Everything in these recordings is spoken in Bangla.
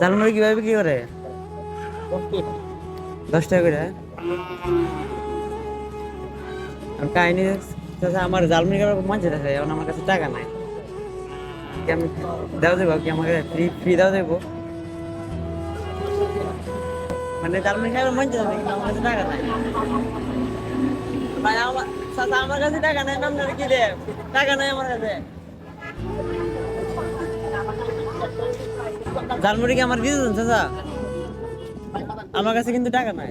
জালমুড়ি কিভাবে বিক্রি করে? 10 টাকা করে। আর কাহিনী চাচা আমার জালমুড়ি খাবার মন চাইতেছে, এখন আমার কাছে টাকা নাই। কি আমি দেওয়া যাবো কি আমাকে ফ্রি ফ্রি দেওয়া যাবো? মানে জালমুড়ি খাবার মন চাইতেছে কিন্তু আমার কাছে টাকা নাই। ভাই আমার চাচা আমার কাছে টাকা নাই, আপনার কি দেব? টাকা নাই আমার কাছে। জালমুড়ি কি আমার দিয়ে দেন চাচা? আমার কাছে কিন্তু টাকা নাই।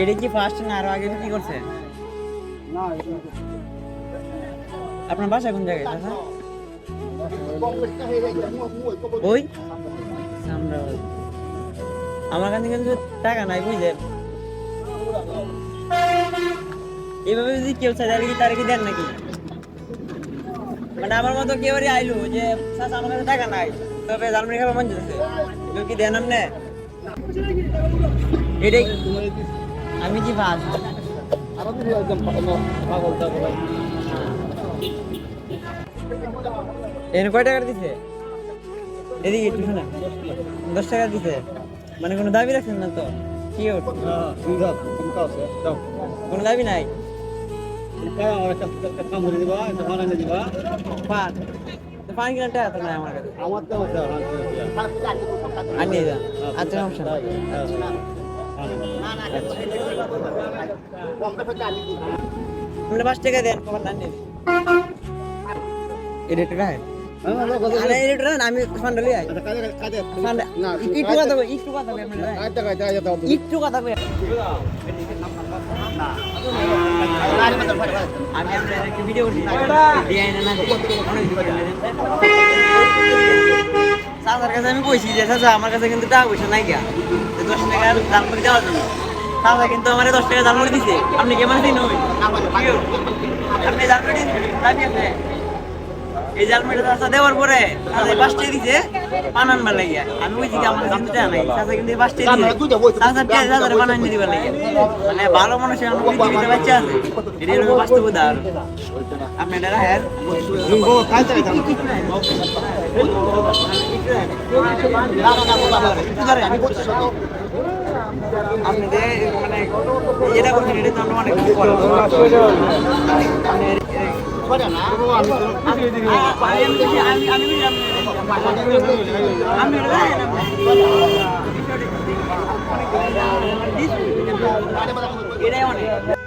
এটা কি ফার্স্ট না আরো আগে বিক্রি করছে? আপনার বাসা কোন জায়গায় চাচা? ওই আমরা আমার কাছে কিন্তু টাকা নাই বুঝলেন। এইভাবে যদি কেউ চাই তাহলে কি তার কি দেন নাকি? মানে আমার মতো কেউ আইলো যে চাচা আমার কাছে টাকা নাই, তবে জালমুড়ি খাবার মন যাচ্ছে, কেউ কি দেন আপনি? এটাই আমি কি ভাস এর কয় টাকা দিছে? এদিকে একটু শোনা, 10 টাকা দিছে। মানে কোনো দাবি রাখছেন না তো? কি কোনো দাবি নাই? পান পান কিনা টাকা তো নাই আমার কাছে। আর নিয়ে যান, আচ্ছা সমস্যা নাই। আপনি 5 টাকা দেন, কবার দান নিয়ে এটা একটু রাখেন। আমি ফান্ডা লিয়ে একটু কথা কই, একটু কথা কই একটু কথা কই। আমি আপনার একটা ভিডিও করছি চাচার কাছে আমি কইছি যে চাচা আমার কাছে কিন্তু টাকা পয়সা নাই গিয়া 10 টাকা জালমুড়ি দেওয়ার জন্য। চাচা কিন্তু আমার 10 টাকা জালমুড়ি দিছে। আপনি কি আমার দিন আপনি জালমুড়ি দাবি আছে? এই জালমুড়ি চাচা দেওয়ার পরে চাচা 5 টাকা দিছে পান আনবার লাগিয়া। আমি কইছি যে আমার কিন্তু টাকা নাই, চাচা কিন্তু 5 টাকা দিছে চাচা চাচারে পান আনিয়ে দিবার লাগিয়া। মানে ভালো মানুষের আমার পৃথিবীতে বাচ্চা আছে, এটা হলো বাস্তব উদাহরণ। আপনি এটা রাখেন। আপনি যে মানে এটা করছেন এটা তো অনেক কিছু করে এটাই অনেক